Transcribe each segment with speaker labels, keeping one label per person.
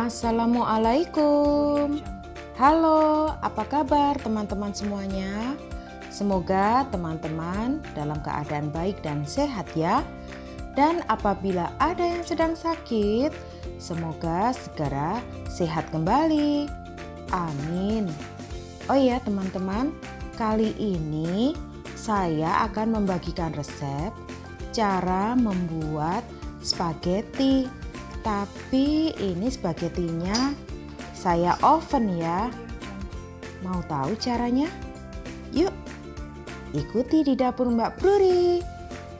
Speaker 1: Assalamualaikum. Halo, apa kabar teman-teman semuanya? Semoga teman-teman dalam keadaan baik dan sehat ya. Dan apabila ada yang sedang sakit, semoga segera sehat kembali. Amin. Oh ya teman-teman, kali ini saya akan membagikan resep cara membuat spaghetti. Tapi ini spagettinya saya oven ya. Mau tahu caranya? Yuk, ikuti di dapur Mbak Pruri.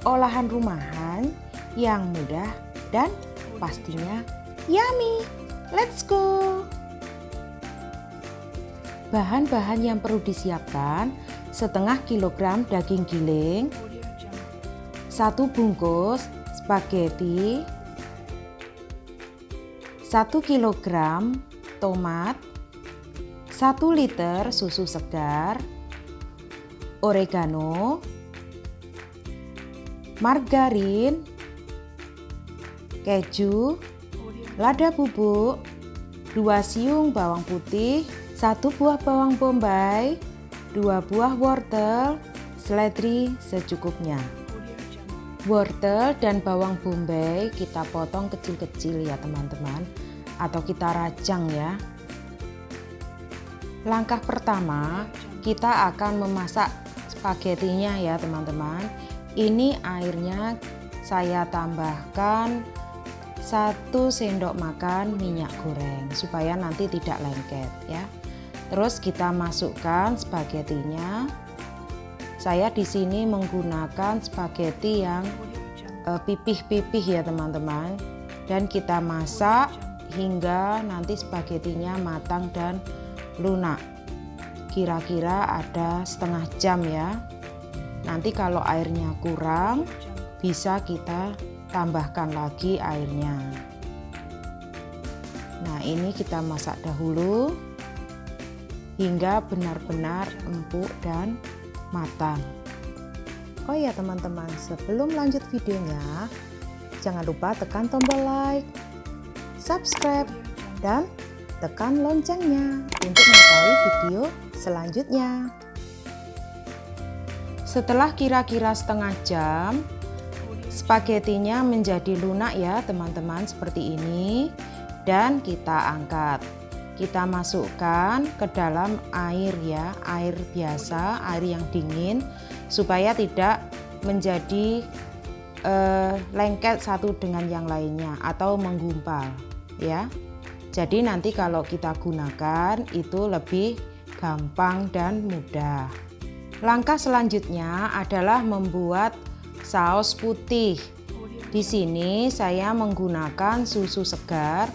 Speaker 1: Olahan rumahan yang mudah dan pastinya yummy. Let's go. Bahan-bahan yang perlu disiapkan: setengah kilogram daging giling, 1 bungkus spaghetti, 1 kilogram tomat, 1 liter susu segar, oregano, margarin, keju, lada bubuk, 2 siung bawang putih, 1 buah bawang bombay, 2 buah wortel, seledri secukupnya. Wortel dan bawang bombay kita potong kecil-kecil ya teman-teman, atau kita rajang ya. Langkah pertama, kita akan memasak spagettinya ya teman-teman. Ini airnya saya tambahkan 1 sendok makan minyak goreng supaya nanti tidak lengket ya. Terus kita masukkan spagettinya. Saya di sini menggunakan spaghetti yang pipih-pipih ya teman-teman, dan kita masak hingga nanti spagettinya matang dan lunak. Kira-kira ada setengah jam ya. Nanti kalau airnya kurang bisa kita tambahkan lagi airnya. Nah, ini kita masak dahulu hingga benar-benar empuk dan matang. Oh ya teman-teman, sebelum lanjut videonya, jangan lupa tekan tombol like, subscribe, dan tekan loncengnya untuk mengetahui video selanjutnya. Setelah kira-kira setengah jam, spagettinya menjadi lunak ya teman-teman, seperti ini, dan kita angkat. Kita masukkan ke dalam air ya, air biasa, air yang dingin, supaya tidak menjadi lengket satu dengan yang lainnya atau menggumpal ya. Jadi nanti kalau kita gunakan itu lebih gampang dan mudah. Langkah selanjutnya adalah membuat saus putih. Di sini saya menggunakan susu segar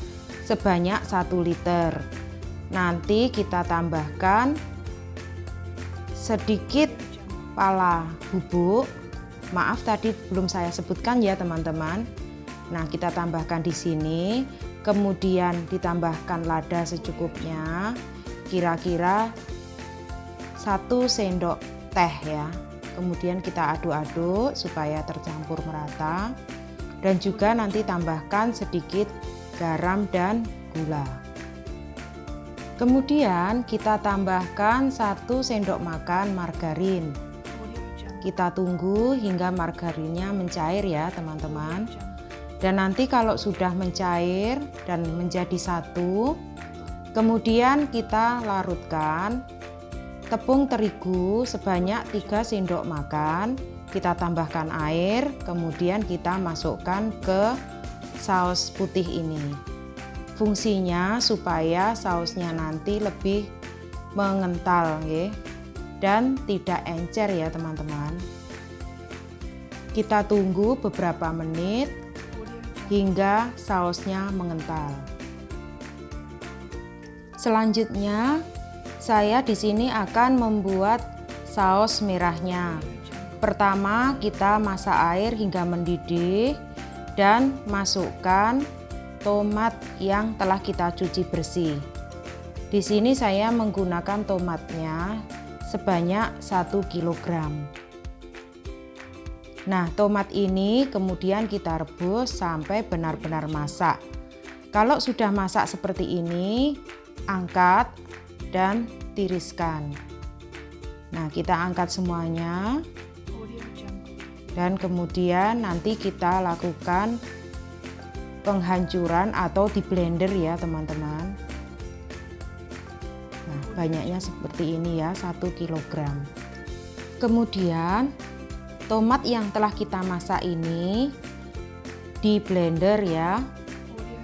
Speaker 1: sebanyak 1 liter. Nanti kita tambahkan sedikit pala bubuk. Maaf tadi belum saya sebutkan ya teman-teman. Nah, kita tambahkan di sini. Kemudian ditambahkan lada secukupnya. Kira-kira 1 sendok teh ya. Kemudian kita aduk-aduk supaya tercampur merata. Dan juga nanti tambahkan sedikit garam dan gula. Kemudian kita tambahkan 1 sendok makan margarin. Kita tunggu hingga margarinnya mencair ya teman-teman. Dan nanti kalau sudah mencair dan menjadi satu, kemudian kita larutkan tepung terigu sebanyak 3 sendok makan. Kita tambahkan air, kemudian kita masukkan ke saus putih ini. Fungsinya supaya sausnya nanti lebih mengental ya, dan tidak encer ya teman-teman. Kita tunggu beberapa menit hingga sausnya mengental. Selanjutnya saya di sini akan membuat saus merahnya. Pertama kita masak air hingga mendidih dan masukkan tomat yang telah kita cuci bersih. Di sini saya menggunakan tomatnya sebanyak 1 kilogram. Nah, tomat ini kemudian kita rebus sampai benar-benar masak. Kalau sudah masak seperti ini, angkat dan tiriskan. Nah, kita angkat semuanya. Dan kemudian nanti kita lakukan penghancuran atau di blender ya teman-teman. Nah, banyaknya seperti ini ya, 1 kg. Kemudian tomat yang telah kita masak ini di blender ya.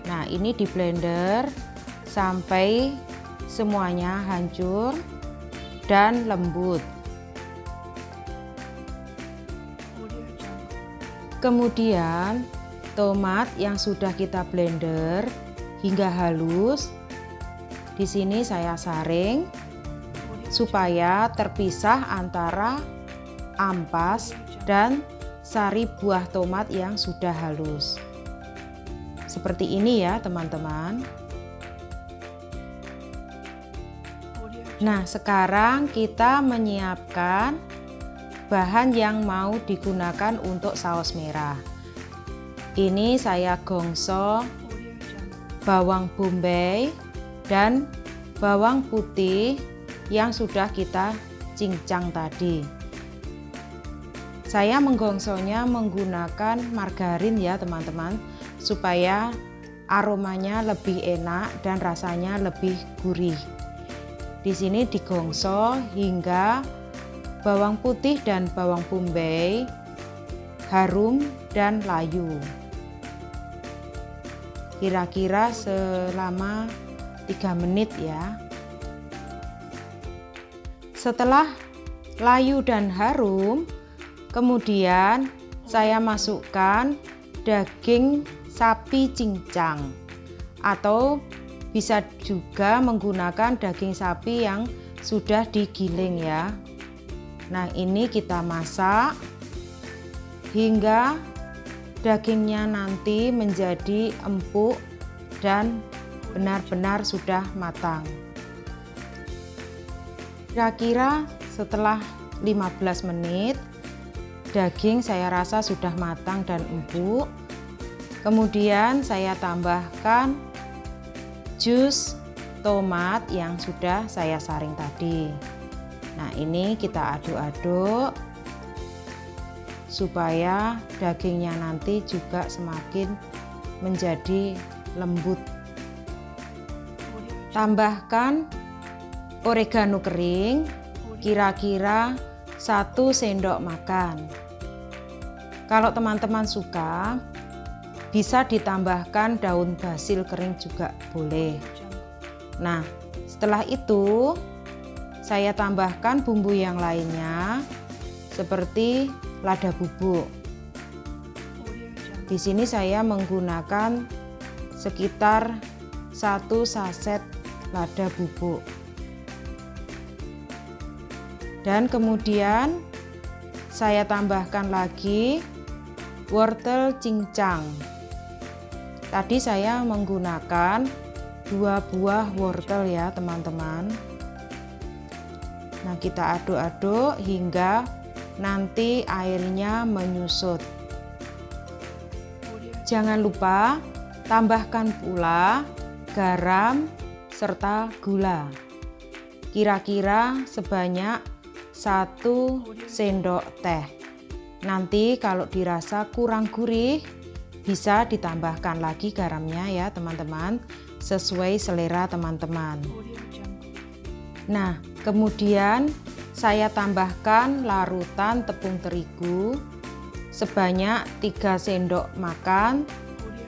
Speaker 1: Nah, ini di blender sampai semuanya hancur dan lembut. Kemudian tomat yang sudah kita blender hingga halus, di sini saya saring supaya terpisah antara ampas dan sari buah tomat yang sudah halus. Seperti ini ya teman-teman. Nah, sekarang kita menyiapkan bahan yang mau digunakan untuk saus merah. Ini saya gongso bawang bombay dan bawang putih yang sudah kita cincang tadi. Saya menggongsonya menggunakan margarin ya teman-teman, supaya aromanya lebih enak dan rasanya lebih gurih. Di sini digongso hingga bawang putih dan bawang bombay harum dan layu. Kira-kira selama 3 menit ya. Setelah layu dan harum, kemudian saya masukkan daging sapi cincang atau bisa juga menggunakan daging sapi yang sudah digiling ya. Nah, ini kita masak hingga dagingnya nanti menjadi empuk dan benar-benar sudah matang. Kira-kira setelah 15 menit daging saya rasa sudah matang dan empuk. Kemudian saya tambahkan jus tomat yang sudah saya saring tadi. Nah, ini kita aduk-aduk supaya dagingnya nanti juga semakin menjadi lembut. Tambahkan oregano kering kira-kira 1 sendok makan. Kalau teman-teman suka, bisa ditambahkan daun basil kering juga boleh. Nah, setelah itu saya tambahkan bumbu yang lainnya seperti lada bubuk. Di sini saya menggunakan sekitar 1 saset lada bubuk. Dan kemudian saya tambahkan lagi wortel cincang. Tadi saya menggunakan 2 buah wortel ya teman-teman. Nah, kita aduk-aduk hingga nanti airnya menyusut. Jangan lupa tambahkan pula garam serta gula. Kira-kira sebanyak 1 sendok teh. Nanti kalau dirasa kurang gurih, bisa ditambahkan lagi garamnya ya teman-teman, sesuai selera teman-teman. Nah, kemudian saya tambahkan larutan tepung terigu sebanyak 3 sendok makan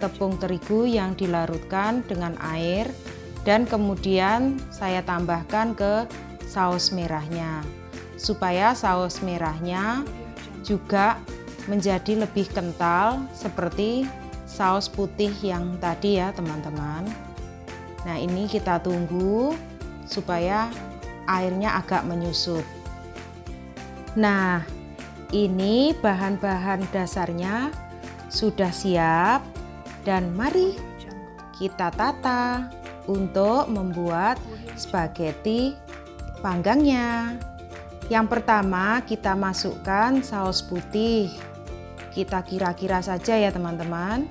Speaker 1: tepung terigu yang dilarutkan dengan air, dan kemudian saya tambahkan ke saus merahnya supaya saus merahnya juga menjadi lebih kental seperti saus putih yang tadi ya teman-teman. Nah, ini kita tunggu supaya airnya agak menyusut. Nah, ini bahan-bahan dasarnya sudah siap dan mari kita tata untuk membuat spaghetti panggangnya. Yang pertama kita masukkan saus putih. Kita kira-kira saja ya teman-teman,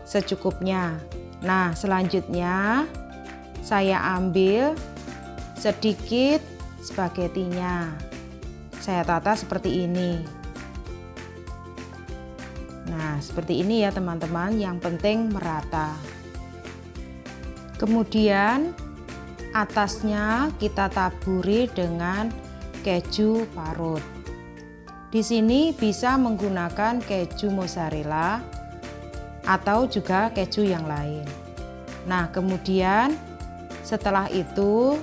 Speaker 1: secukupnya. Nah, selanjutnya saya ambil sedikit spaghettinya. Saya tata seperti ini. Nah, seperti ini ya teman-teman, yang penting merata. Kemudian atasnya kita taburi dengan keju parut. Di sini bisa menggunakan keju mozzarella atau juga keju yang lain. Nah, kemudian setelah itu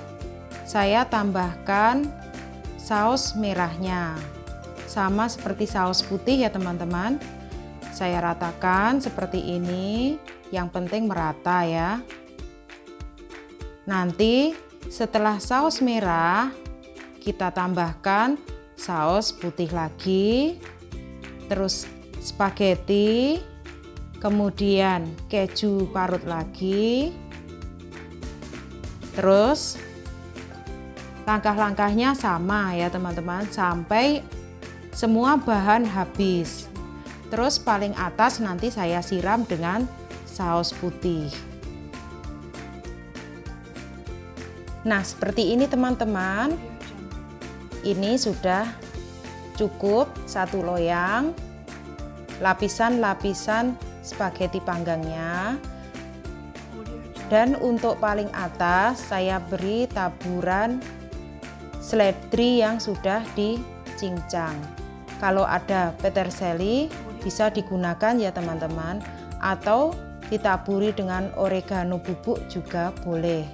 Speaker 1: saya tambahkan saus merahnya. Sama seperti saus putih ya teman-teman. Saya ratakan seperti ini, yang penting merata ya. Nanti setelah saus merah, kita tambahkan saus putih lagi, terus spaghetti, kemudian keju parut lagi. Terus langkah-langkahnya sama ya teman-teman, sampai semua bahan habis. Terus paling atas nanti saya siram dengan saus putih. Nah, seperti ini teman-teman. Ini sudah cukup satu loyang lapisan-lapisan spaghetti panggangnya. Dan untuk paling atas saya beri taburan seledri yang sudah dicincang. Kalau ada peterseli bisa digunakan ya teman-teman, atau ditaburi dengan oregano bubuk juga boleh.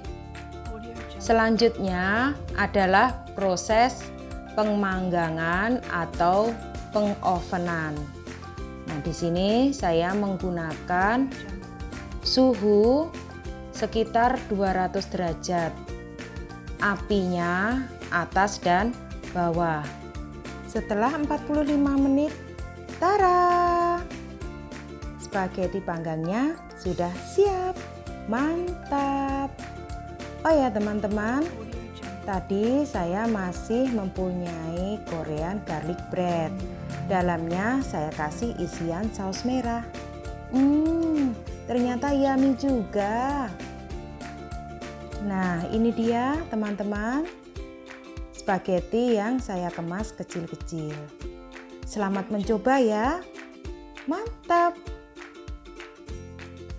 Speaker 1: Selanjutnya adalah proses pemanggangan atau pengovenan. Nah, di sini saya menggunakan suhu sekitar 200 derajat. Apinya atas dan bawah. Setelah 45 menit, tara! Spaghetti panggangnya sudah siap. Mantap! Oh ya teman-teman, tadi saya masih mempunyai Korean garlic bread. Dalamnya saya kasih isian saus merah. Ternyata yummy juga. Nah, ini dia teman-teman, spaghetti yang saya kemas kecil-kecil. Selamat mencoba ya. Mantap.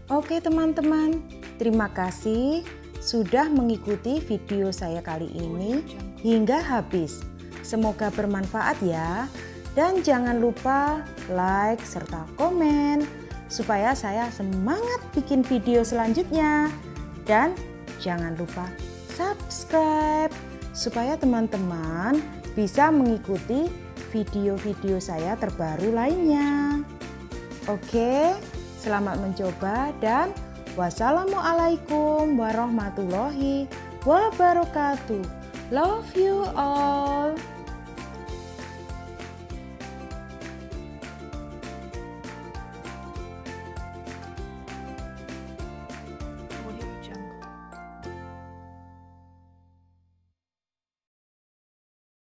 Speaker 1: Oke teman-teman, terima kasih sudah mengikuti video saya kali ini hingga habis. Semoga bermanfaat ya. Dan jangan lupa like serta komen supaya saya semangat bikin video selanjutnya. Dan jangan lupa subscribe supaya teman-teman bisa mengikuti video-video saya terbaru lainnya. Oke, selamat mencoba dan wassalamualaikum warahmatullahi wabarakatuh. Love you all.